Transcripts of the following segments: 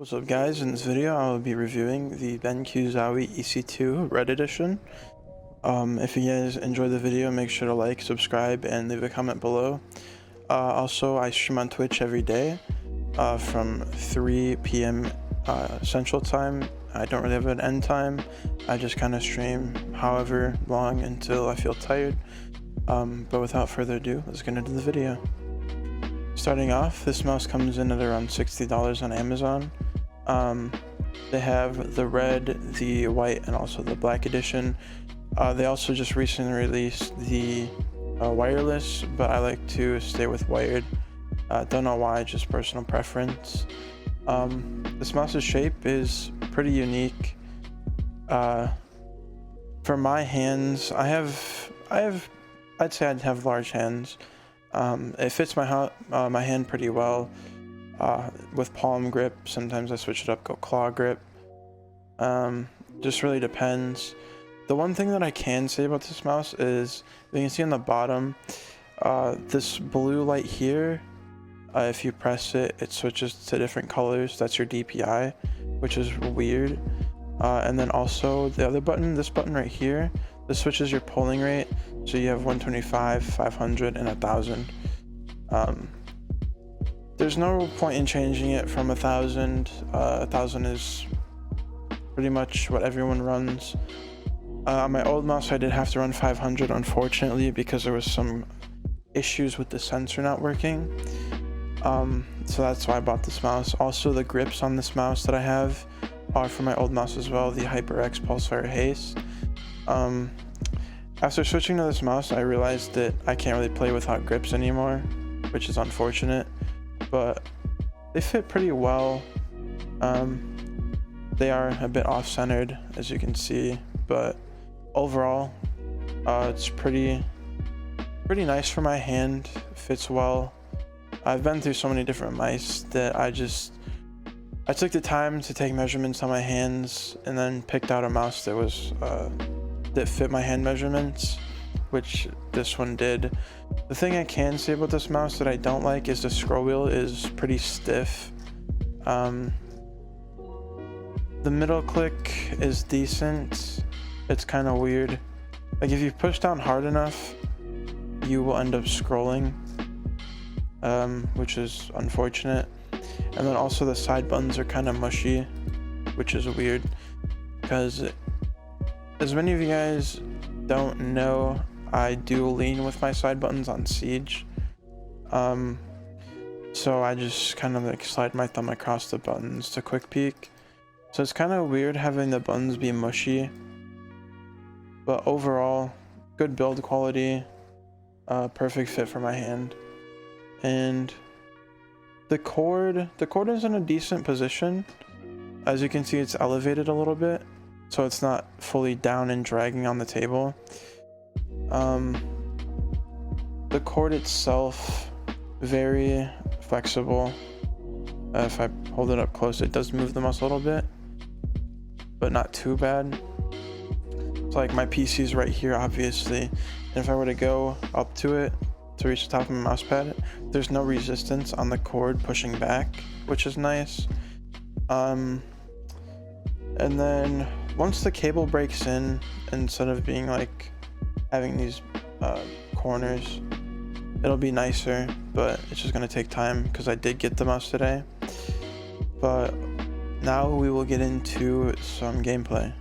What's up guys, in this video I will be reviewing the BenQ Zowie EC2 Red Edition. If you guys enjoyed the video, make sure to like, subscribe, and leave a comment below. Also, I stream on Twitch every day from 3 p.m. Central Time. I don't really have an end time. I just kind of stream however long until I feel tired. But without further ado, let's get into the video. Starting off, this mouse comes in at around $60 on Amazon. They have the red, the white, and also the black edition. They also just recently released the wireless, but I like to stay with wired. Don't know why, just personal preference. This mouse's shape is pretty unique. For my hands, I'd say I'd have large hands. It fits my hand pretty well. With palm grip, sometimes I switch it up, go claw grip. Just really depends. The one thing that I can say about this mouse is, you can see on the bottom, this blue light here, if you press it, it switches to different colors. That's your DPI, which is weird. And then also the other button, this button right here, this switches your polling rate. So you have 125, 500, and 1000. There's no point in changing it from 1000. 1000 is pretty much what everyone runs. On my old mouse, I did have to run 500, unfortunately, because there was some issues with the sensor not working. So that's why I bought this mouse. Also, the grips on this mouse that I have are from my old mouse as well, the HyperX Pulsefire Haze. After switching to this mouse, I realized that I can't really play without grips anymore, which is unfortunate, but they fit pretty well. They are a bit off-centered, as you can see, but overall, it's pretty nice for my hand. Fits well. I've been through so many different mice that I took the time to take measurements on my hands and then picked out a mouse that was that fit my hand measurements, which this one did. The thing I can say about this mouse that I don't like is the scroll wheel is pretty stiff. The middle click is decent. It's kind of weird. Like if you push down hard enough, you will end up scrolling, which is unfortunate. And then also the side buttons are kind of mushy, which is weird, because as many of you guys don't know, I do lean with my side buttons on Siege. So I just kind of like slide my thumb across the buttons to quick peek. So it's kind of weird having the buttons be mushy. But overall, good build quality, perfect fit for my hand. And the cord is in a decent position. As you can see, it's elevated a little bit, so it's not fully down and dragging on the table. The cord itself, very flexible. If I hold it up close, it does move the mouse a little bit, but not too bad. So like my PC's right here, obviously, and if I were to go up to it to reach the top of my mouse pad, there's no resistance on the cord pushing back, which is nice. And then once the cable breaks in, instead of being like having these corners, it'll be nicer, but it's just gonna take time because I did get the mouse today. But now we will get into some gameplay.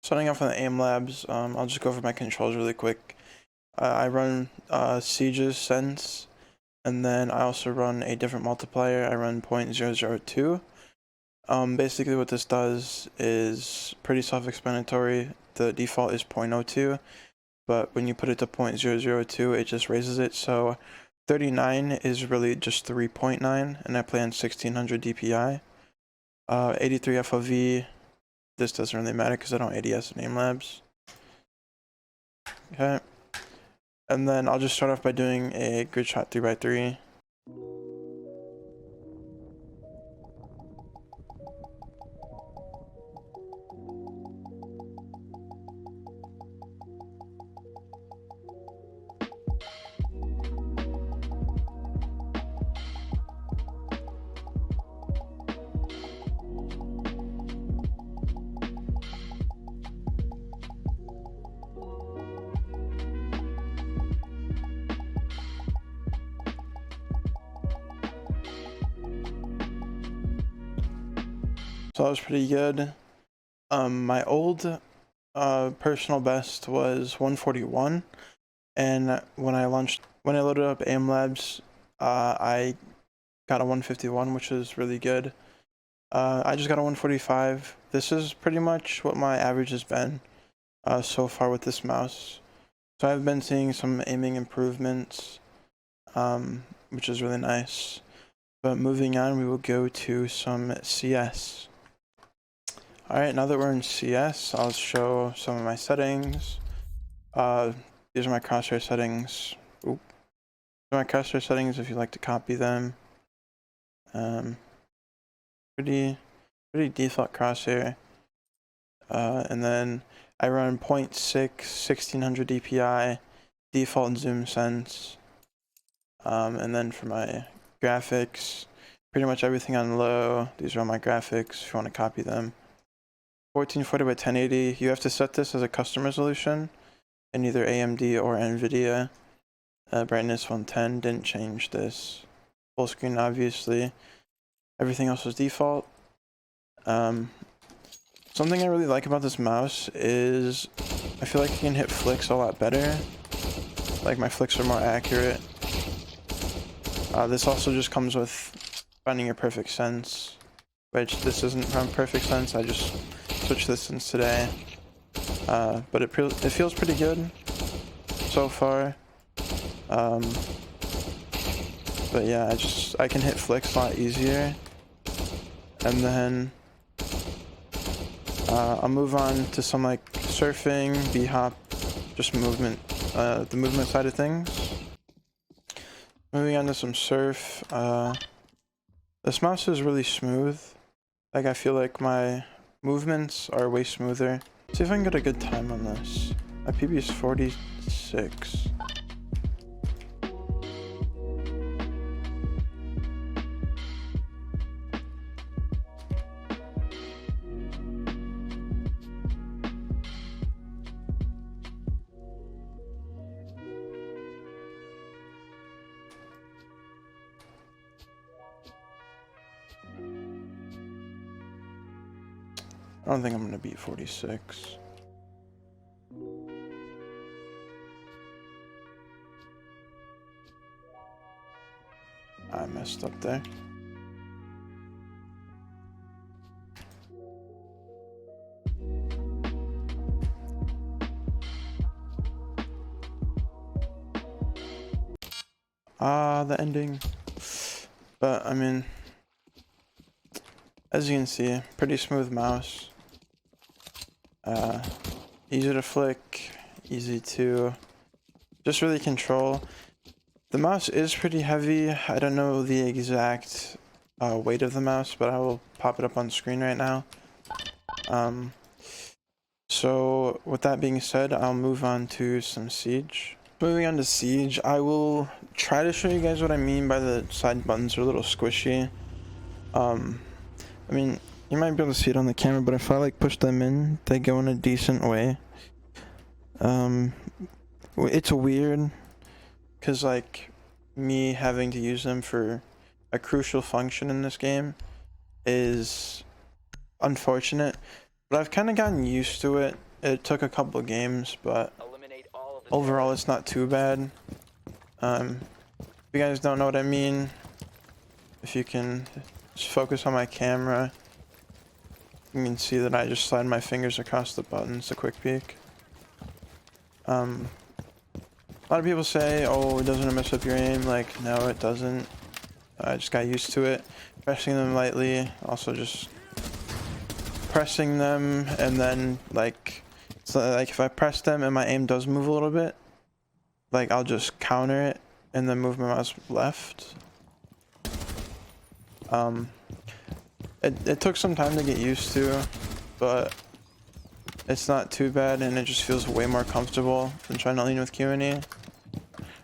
Starting off on the aim labs, I'll just go over my controls really quick. I run Siege's Sense, and then I also run a different multiplier. I run 0.002. Basically what this does is pretty self-explanatory. The default is 0.02, but when you put it to 0.002, it just raises it. So 39 is really just 3.9, and I play on 1600 DPI. 83 FOV, this doesn't really matter because I don't ADS in aim labs. Okay. And then I'll just start off by doing a grid shot 3x3. So that was pretty good. My old personal best was 141, and when I loaded up AIM Labs, I got a 151, which is really good. I just got a 145. This is pretty much what my average has been so far with this mouse. So I've been seeing some aiming improvements, which is really nice. But moving on, we will go to some CS. Alright, now that we're in CS, I'll show some of my settings. These are my crosshair settings. Oop. These are my crosshair settings if you'd like to copy them. Pretty default crosshair. And then I run 0.6, 1600 DPI, default zoom sense. And then for my graphics, pretty much everything on low. These are all my graphics if you want to copy them. 1440 by 1080. You have to set this as a custom resolution in either AMD or NVIDIA. Brightness 110, didn't change this. Full screen, obviously. Everything else was default. Something I really like about this mouse is I feel like you can hit flicks a lot better. Like my flicks are more accurate. This also just comes with finding your perfect sense, which this isn't from perfect sense. I just switched this since today. But it feels pretty good so far. But yeah, I can hit flicks a lot easier. And then I'll move on to some like surfing, b-hop, just movement, the movement side of things. Moving on to some surf. This mouse is really smooth. Like I feel like my movements are way smoother. Let's see if I can get a good time on this. My PB is 46. I don't think I'm gonna beat 46. I messed up there. The ending. But I mean, as you can see, pretty smooth mouse. Easy to flick, easy to just really control. The mouse is pretty heavy. I don't know the exact weight of the mouse, but I will pop it up on screen right now. So with that being said, I'll move on to some Siege. Moving on to Siege, I will try to show you guys what I mean by the side buttons are a little squishy. I mean, you might be able to see it on the camera, but if I like push them in, they go in a decent way. It's weird, cause like me having to use them for a crucial function in this game is unfortunate, but I've kind of gotten used to it. It took a couple of games, but overall it's not too bad. If you guys don't know what I mean, if you can just focus on my camera, you can see that I just slide my fingers across the buttons, a quick peek. A lot of people say, oh, it doesn't mess up your aim. Like, no, it doesn't. I just got used to it. Pressing them lightly, also just pressing them, and then like, so like if I press them and my aim does move a little bit, like I'll just counter it and then move my mouse left. It took some time to get used to, but it's not too bad, and it just feels way more comfortable than trying to lean with Q&E.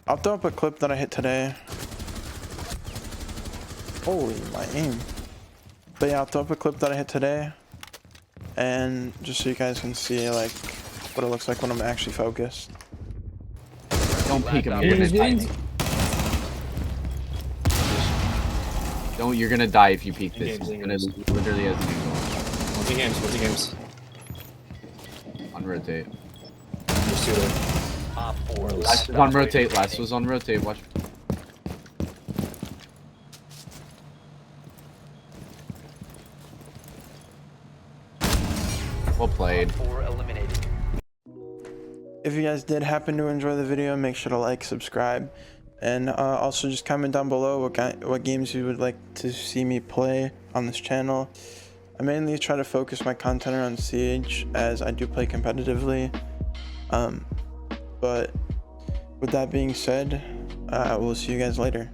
I'll throw up a clip that I hit today. Holy, my aim. But yeah, I'll throw up a clip that I hit today, and just so you guys can see like what it looks like when I'm actually focused. Don't peek him. You're gonna die. Don't. You're gonna die if you peek this. He's gonna literally has to do Multi-games. On rotate. There's two there. Last was on rotate. Last was on rotate. Watch. Well played. If you guys did happen to enjoy the video, make sure to like, subscribe, and also just comment down below what games you would like to see me play on this channel. I mainly try to focus my content around Siege, as I do play competitively. But with that being said, we'll see you guys later.